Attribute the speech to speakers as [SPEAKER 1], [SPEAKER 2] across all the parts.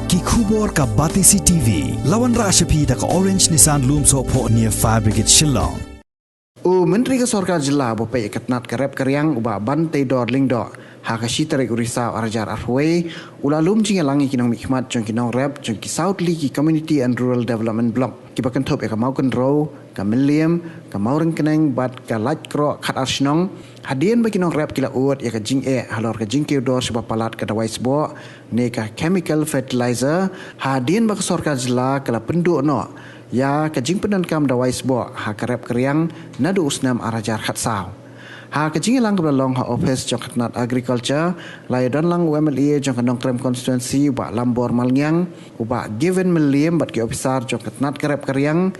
[SPEAKER 1] ki khubor ka Batisi TV lawan ra ashapi ta ka Orange Nissan Lumso pho near Fire Brigade Shillong.
[SPEAKER 2] Menteri Kesorka Jila Bapak Ikatnat Karep Karyang uba Bantai Dor Lingdo Hakashi Tarik Urisa Arajar Arway ulalum jinga langi kinong mikmat jong kinong rep jong ki South League Community and Rural Development Block ki bakan top ka mau kan row ka Milliam ka maureng keneng bat ka light kro khat arsnong hadian ba kinong rep kila uat ya ka jing halor ka jing ke dor sebab palat ka dawai sbo ne ka chemical fertilizer hadian ba Kesorka Jila kala penduk no ya kajing pedankam dawai sbo ha karep karyang nadu usnam arajar khatsau ha kajing lang kebalong ha office jong khatnat agriculture lai don lang UMLA jong kanong trem constituency ba lambor malngyang uba given milliam bat ki officer jong khatnat karep karyang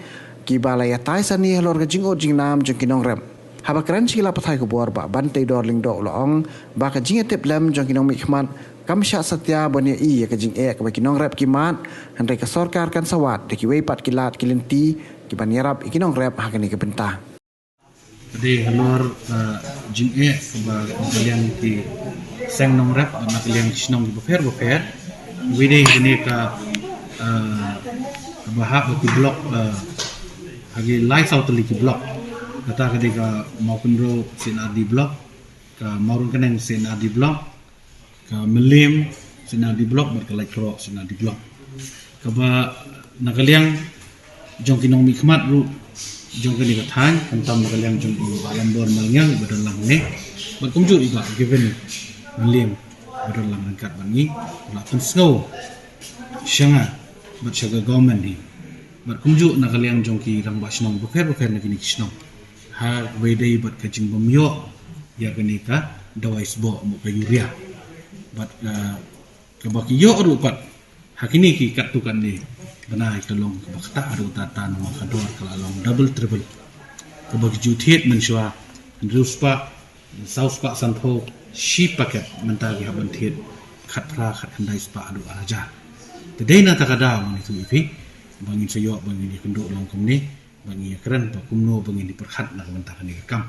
[SPEAKER 2] ki balaya taisani halor kajing o jing nam jong kinong rem ha ba kran chila pathai ko bor ba Bantai Dor Lingdo loong ba kajing tep lem jong kinong mikmat Kamsha Satya bani iya kajing ka bakinong rep kimat handai ka sorkar kan sawat de ki weipat kilat kilenti ki banyarap ikinong rep hakani ke bentah.
[SPEAKER 3] Jadi halor jing ba kalian ki seng nong rep na kalian kisnong di bofer wide ini ka bahak di blok hagi live out li ki blok kata ketika mau kunro sinar di blok ka maurun keneng sinar di blok ka melim sina di blok berkelai krok sina di blok kaba nakaliang jong kinong mikmat ru jong kini kathan kentam nakaliang jong lambor malngyang badalang ne berkumju iba given melim badalang angkat bangi la pensau syanga berjaga government ni berkumju nakaliang jong ki rang basnong buker nakini kisnong ha wedai bat kajing bomyo ya kini ka dawai sbo mo kayuria bat kabaki yo rupat hakini ki katukan ni benai tolong kabakta aru tata no kador kalalong double triple kabaki juthet menswa ruspa sauspa santo shi paket mentagi haban thet khatra khat handai spa aru araja tedai na takada mani tu ipi bangin sayo bangin kenduk long komni bangi keren ba kumno bangin di perkhat na kamentakan ni kam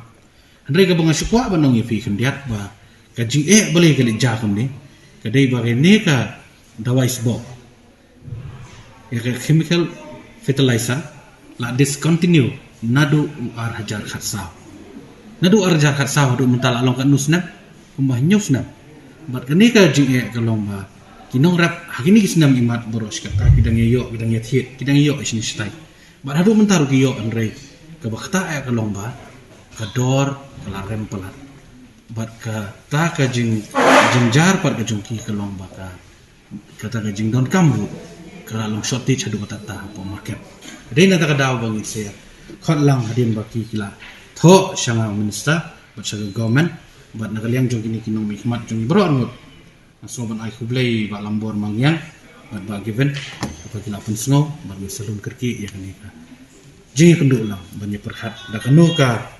[SPEAKER 3] andai ka banga sukwa banong ipi kendiat ba kajing boleh kali jakum ni kadai bagai neka dawai sbo ya chemical fertilizer la discontinue nadu ar hajar khatsau do mental along kan nusnam kumbah nyusnam bat kaneka jing kalong ba kinong rap hakini kisnam imat boros kata kidang yo kidang yo isni stai bat hadu mentar ki yo andre ka bakta kalong ba kador kalarem pelat bat ka ta ka jing jar par ka jungki ka long baka kata ka jing don kambu ka long shortage hadu kata ta po market dena ta ka daw bang se khot lang hadin baki kila tho shanga minister bat sa government bat nakaliang jung kini kinong mikmat jung bro anut aso ban ai khublei ba lambor mangyang bat ba given apa kila pun sngo bat mi salun kerki ya kani ka jing kendu lang ban perhat da kanu ka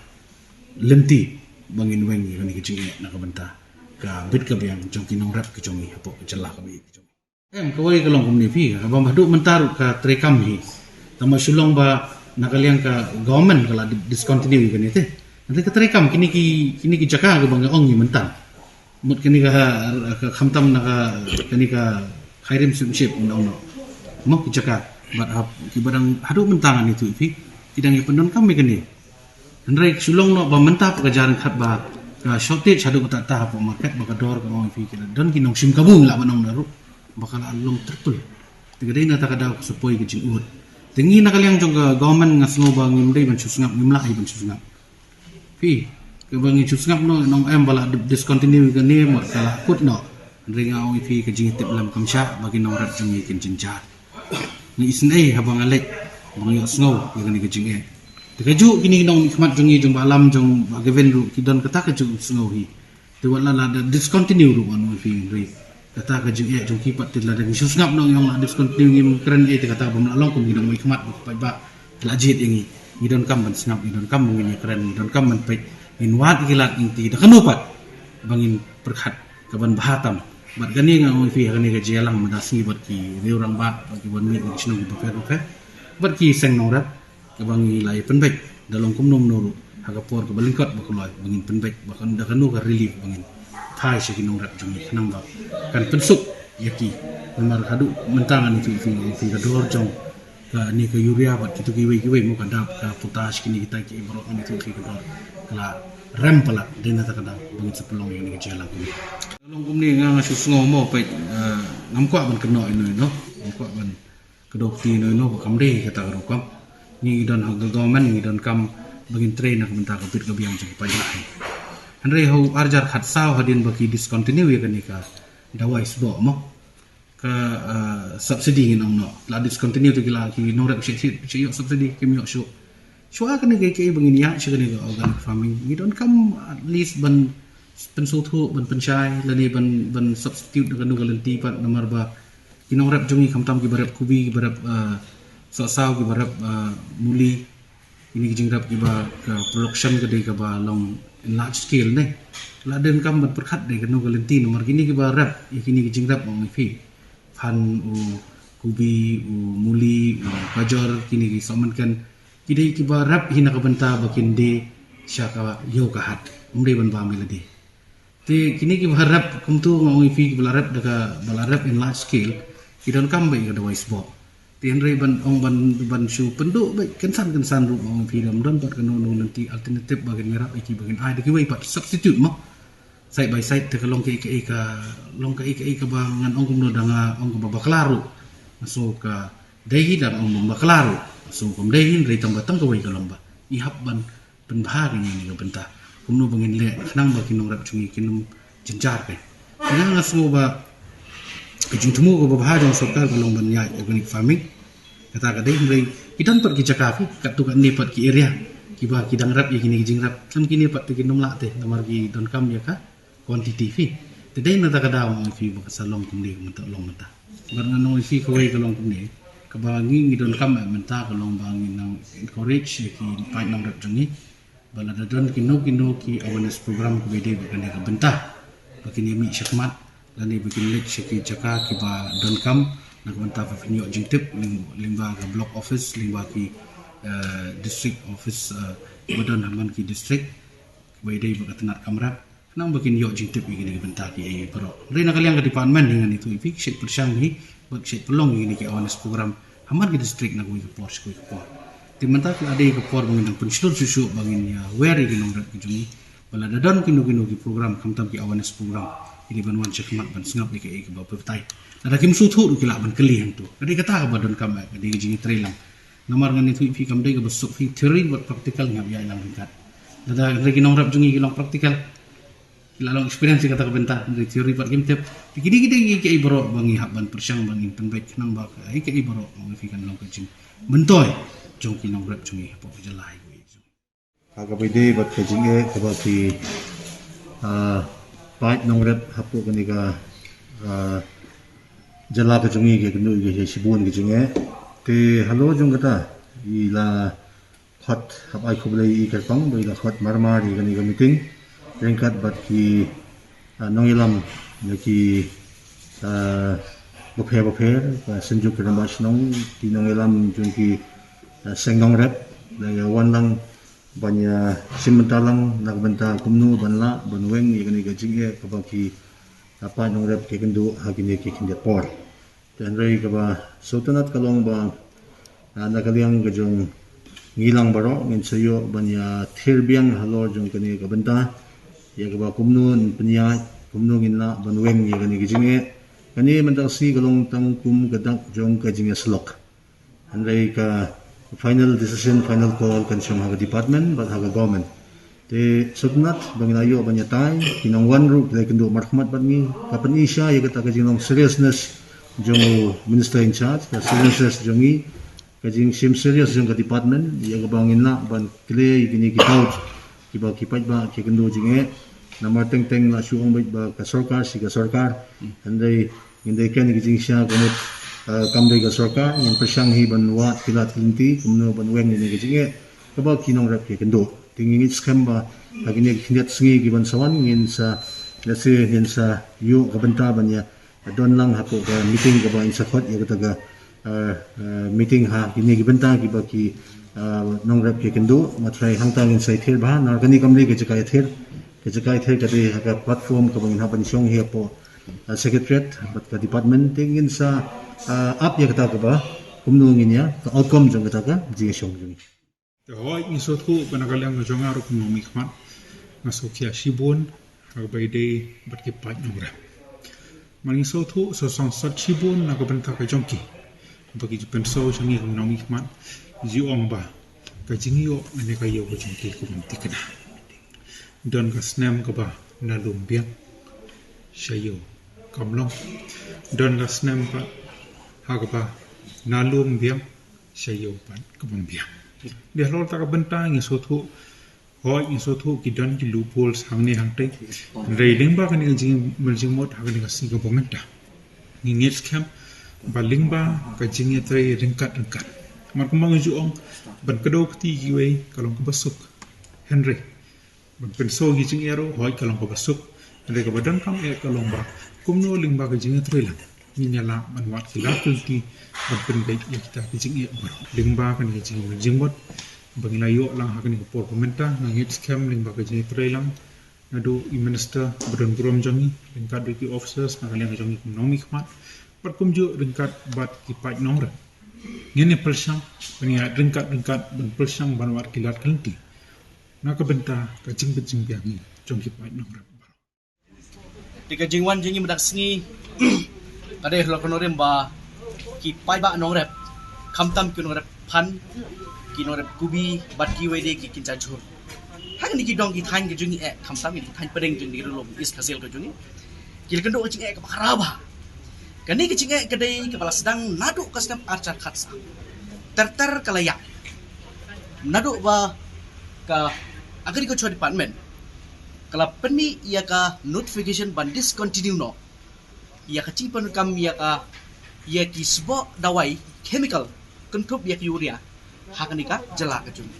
[SPEAKER 3] lenti bangin wengi kani kecing nak bentah ka bit ka biang jong kinong rap ke jongi apo celah ka bi kawai kalong komni fi ka bam hadu mentar ka trekam hi tama sulong ba nakaliang ka government kala discontinue kani te nanti ka trekam kini ki jaka ka bang ong ni mentan mut kini ka khamtam na ka kini ka khairim ship undang no mo ki jaka bat ki badang hadu mentangan itu fi kidang ya pendon kami kani Andrai sulong no bamenta pekerjaan khat ba shortage hadu kata ta po market baka dor ka ngoi fi kila don kinong sim kabung la banong naru bakal along triple tigadai na takada supoi ke jing ut tingi na kaliang jong government ngasno ba ngimdai ban susngap ngimla hi ban susngap fi ke bangi susngap no nong em bala discontinue ke ni mar kala kut no andrai ngoi fi ke jing tip lam kamsha bagi nong rat jing kin jinjar ni isnai habang alek bang yo sngo ke ni ke jing Kaju kini nong nikmat jongi jong balam jong given ru kidon kata kaju sngohi tu wala la discontinue ru anu fi ri kata kaju jong kipat tila da susngap nong yang la discontinue ngim keren kata bam lalong kum kidon nikmat pa ba lajit ingi kidon kam ban snap kidon kam ngini keren kidon kam ban pe in wat kilat inti da kanupat bangin perkhat kaban bahatam bat gani ngoi fi gani ga jelang madasngi bat ki reurang ba bagi wan mi kisno ki pa bat ki seng nong rap kabangi lai penbek dalong kumnom noru hagapor ke balingkot bakuloi bangin penbek bahkan dah kanu ka relief bangin thai sekinong rap jong kanang ba kan pensuk yaki memar hadu mentangan itu fi kador jong ka ni ka urea bat itu kiwe mo kada ka potas kini kita ki borok ni itu fi kador kala rem pala dena ta kada bangit sepelong ini kecil aku long kum ni nga susngo mo pe ngam kwa ban keno ini no ngam kwa ban kedok ti no kam de kata ro kam ni don hak government ni don kam bangin train nak bentar kapit ka biang jeng pai lai Henry ho arjar khat saw hadin baki discontinue ya kanika dawai sbo mo ka subsidy nong no la discontinue tu gila ki no rep shit subsidy kim yo shu shwa kan ke bangin ya shi kan organic farming we don't come at least ban pensu thu ban penchai la ni ban substitute dengan galanti pat nomor ba ki no rep jungi kamtam ki barep kubi ki barep saw ki barep muli ini jingrap ki ba production ke de ka ba long in large scale ne la den kam ban perkhat de kan galanti nomor kini ki ba rep kini ki jingrap ong fi fan kubi muli kajor kini ki soman kan kidai ki ba rap hina ka banta bakin de syaka yo ka hat umri ban ba melodi te kini ki ba rap kumtu ngi fi ki ba rap daga ba rap in large scale ki don kam bai ka da wise bo te henry ban ong ban shu pendu bai kensan ru ong fi dam don bat kanu nanti alternative bagian merap iki bagian ai de ki bai pat substitute mo side by side te long ke ka ba ngan ong kumno danga ong ba baklaru masuk ka dehi dan ong baklaru masuk kum dehi rei tamba tang ka wai ka lomba ihap ban penbahar ni ka benta kumno bangin le nang ba kinong rap chungi kinum jenjar ke nang asmo ba kejung temu ko bahar jong sokar kalong ban ya organic farming kata ka dehi rei kidan pat ki cakafi kat tu kan ni pat ki area ki ba kidang rap ya kini jing rap sam kini pat ki nom la te namar ki don kam ya ka quantity fi today na ta kada mo fi ba salong kumdi menta long menta barna no fi ko way kalong kumdi ka ba ngi don kam menta kalong ba ngi nang encourage ki fight nang rap jangi bala da don kino ki awareness program ko bede ba kan ka benta bakini mi syakmat lani bikin lek ki jaka ki ba don kam nak benta fa finyo jingtip limba ka block office limba ki district office badan haman ki district bede ba ka tanat kamera nang bakin yo jintip ini bentar ki pro rena kalian ke department dengan itu ifik shit persang ni bak shit pelong ini ki awareness program hamar ki district nak ko por ko por ti mentak ada ke por mengendang pensilur susu bangin ya where ki nong rat ki jungi bala dadon kinu ki program kamtam ki awareness program ini banwan cekmat ban singap ki ba pertai ada kim suthu ki la ban keli tu kadi kata ka badon kam kadi jingi trailang namar ngan itu ifik kam dai ka besuk fi theory buat praktikal ngap ya ilang tingkat dada lagi nong rap jungi ki long praktikal lalong experience kata ka benta dari teori part game tip kini kita ki ibro bangi hak ban persyang bangi penbaik nang ba ai ki ibro ngifikan long kecing mentoy jong ki nong rap jungi po jelai
[SPEAKER 4] aga bide bat kecing ke ba ki pat nong rap hapu kani ka jala ka jungi ke kenu ke sibun ke jungi te halo jong kata ila khat hap ai khoblai I kerpang bai la khat marmar I kani ka meeting ringkat bat ki nongilam ki bophe senjuk ke nambas nong ki nongilam jung ki sengnong rep la wan lang banya simentalang nak benta kumnu banla banweng ni ka jingge ka ba ki apa nong rep ke kendu hagini ki kinde por dan rei ka ba sotanat kalong ba nakaliang ka jung ngilang baro ngin sayo banya thirbiang halor jung kani ka benta ya ba kumnu penya kumnu ginna banweng ya gani gijinge kani mentak si galong tang kum gadak jong ka jinge slok andai ka final decision final call kan syam ha department but ha government te sutnat banginayo banya tai kinong one group like ndo marhmat bangi kapan isya ya kata ka jinong seriousness jong minister in charge ka seriousness jongi ka jing sim serious jong ka department ya ga bangin na ban clay gini ki couch kiba kipat ba ki kendo jinge namar teng la suong bait ba ka sarkar si ka sarkar andai indai kan gi jing sya komot kamdai ka sarkar yang persang hi banwa kilat linti kumno banweng ni gi jinge kaba kinong rap ki kendo tingin scam ba agini kindat singi gi ban sawan ngin sa lase ngin sa yu ka benta banya don lang hapo ka meeting ka ba in sakot ya kata meeting ha gini gi benta gi ba ki nong rap ke kendo matrai hangtang in sai thir ba nar kani kamli ke jakai thir kati ha platform ka bangin ha ban syong hi po secretariat bat ka department tingin sa up ya kata ka ba kumnungin ya ka outcome jong kata ka jing shong jong
[SPEAKER 5] Hoi ni sotu panagalang nga jonga ro kumo mikmat nga sokya shibun hagbay day bat ki pat ngra mani sotu so song sat shibun na ka benta ka jongki bagi jipen so jangi kumo mikmat ji ong ba ka jingi yo ane ka yo ka jongki kumo tikna don ka snem ka ba na lumbiang shayo kamlong don ka snem pa hagba na lumbiang shayo pan kumbiang dia lor tak bentang yang sotu hoi yang sotu kidan ki loopholes hangne hangte railing ba kan jing merjing mot hagan ngasih ke bomenta ngingit scam baling ba ka jing tre ringkat mar kumang ju ong ban kedo kti giwe kalong ke besuk Henry ban penso gi jing ero hoi kalong ke besuk Henry ka badan kam e kalong ba kumno ling ba ka jing tre lang nyala man wat kilakul ki ban baik ya kita kijing ya lingba kan kijing jingmot bang layo lang hakan ko por komenta ngit scam lingba kijing trailang nadu i minister badan gurom jangi lingkat ki officers na kalian jangi economic mat pat kumju lingkat bat ki pat nongre ngene persang penia lingkat ban persang ban wat kilat kelti na ka benta kijing biangi jangi pat nongre
[SPEAKER 6] tiga jingwan jingi medak singi ada yang lakukan ba ki pai ba nong rep kamtam ki nong rep pan ki nong rep kubi bat ki wede ki kinca jur hang ni ki dong ki thain ki jungi e kamtam ki thain pedeng jungi ru lom is kasil ko jungi ki kendo ki e ka kharaba kani ki cinge kedai kepala sedang nadu ka sedang arcar khatsa terter kalayak nadu ba ka agriculture department kala peni ia ka notification ban discontinue no ia ka cipan kam ia ka ia ki sbo dawai chemical kentup ia ki urea hakani ka jala ka jung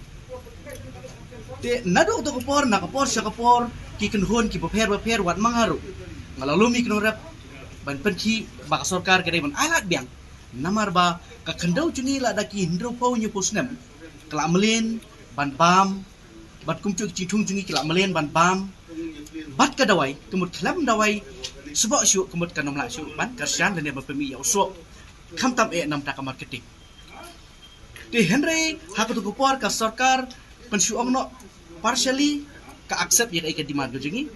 [SPEAKER 6] te nadu to ko na ko sya ko ki kenhon ki beper wat mangaru ngalalumi kno rap ban penki ba sarkar kare ban alat biang namar ba ka khandau chuni la da ki hindro pau nyu posnem kala melin ban bam bat kumcu ci thung chuni kala melin ban bam bat ka dawai kemut klam dawai sebab syuk kemut kanom la syuk ban kasyan dan ba pemi ya usok kam tam e nam ta ka marketing te Henry hakatu ko por ka sarkar pensyu ongno partially ka accept ya ka demand gojingi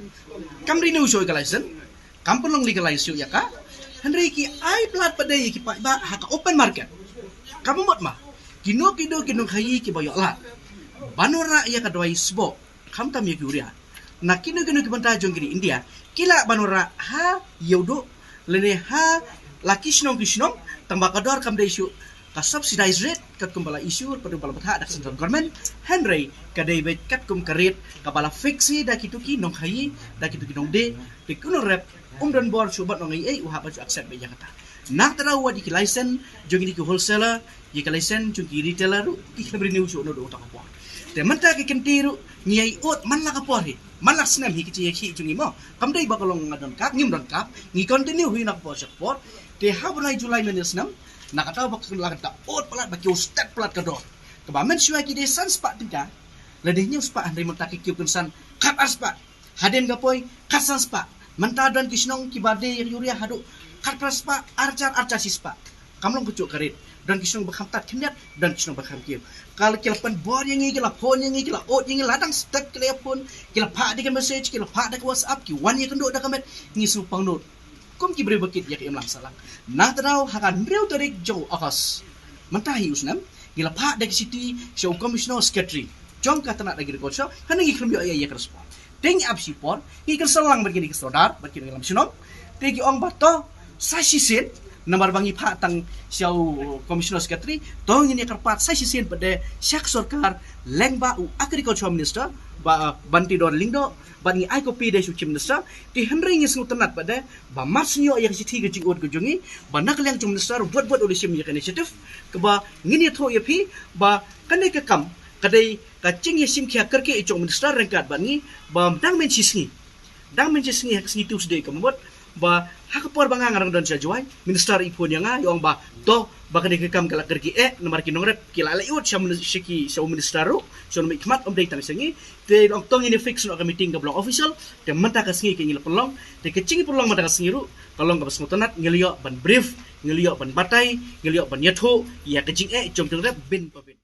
[SPEAKER 6] kam renew show ka license kam pelong legalize ya ka Henry ki ai plat pada ki pa ba haka open market kamu mot ma kino khayi ki bayo lat banora ya ka doi sbo kam tam ya ki uria na kino ki banta jong kiri India kila banora ha yodo lene ha laki kishnong tambah kador kam de issue ka subsidized rate kat kumbala issue pada bala batha dak central government Henry ka de bet kat kum karet ka bala fixi da kituki nong khayi da kituki nong de kuno rep dan bor subat nong ai uha baju accept be jakata nak tara wadi ki license jong ki wholesaler ye ka license jong ki retailer ki khabri new show no do ta ko te manta ki kentiru nyai ot man la ka por hi man la snam hi ki chi jungi mo kam dei ba kolong ngadon kap ngim don kap ngi continue hui nak por support te ha bunai Julai menes nam nakata bak la ka ot plat ba ki step plat ka do ka ba men syua ki de san spa tinka ladihnya spa andai menta ki kyun san kat aspa haden ga poi kat san spa menta dan kisnong ki bade yuria hadu kat praspa arcar sispa kamlong kucuk karit dan kisnong bakham tat knyat dan kisnong bakham kieu kal kilapan bor yang ngila phone yang ngila ot yang ladang step telepon kila pha di message kila pha da WhatsApp ki wan ye kendo da kamet ngi su pangnot kom ki bre bakit yak em lang salang na taraw hakan rew tarik jo akas mentahi usnam gila pha da city show commissioner secretary jong katana da agriculture kan ngi khrum yo ya kerspa teng absi por ngi kan salang begini ke sodar begini lam sinom tegi ong bato sashi sen namar bangi pha tang show commissioner secretary tong ini kerpat sashi sen pada syak sarkar lengba u agriculture minister ba banti dor lingdo bangi ai kopi de suci minister ti Henry ngi snu tenat pada ba marsnyo ya citi ke jingot ke jungi ba nak leng cum minister buat oleh sim ya initiative ke ba ngini tho ya pi ba kane ke kam kadai ka cing ya sim kya kerke icong minister rengkat bangi ba dang men sisngi hak sni tuesday ke membuat ba hak por banga ngarang don sajuai minister ipon yang yong ba to ba kane ke kam kala kerki nomor kinong rep kila la iut syam shiki syau minister ro syau mi khmat om dei tang sengi te ong tong ini fix no ka meeting ka blog official te menta ka sengi ke ngil pelong te ke cing pelong menta ka sengi ru kalong ka basmutanat ngeliok ban brief ngeliok ban batai ngeliok ban yatho ya kejing jom rep bin pabin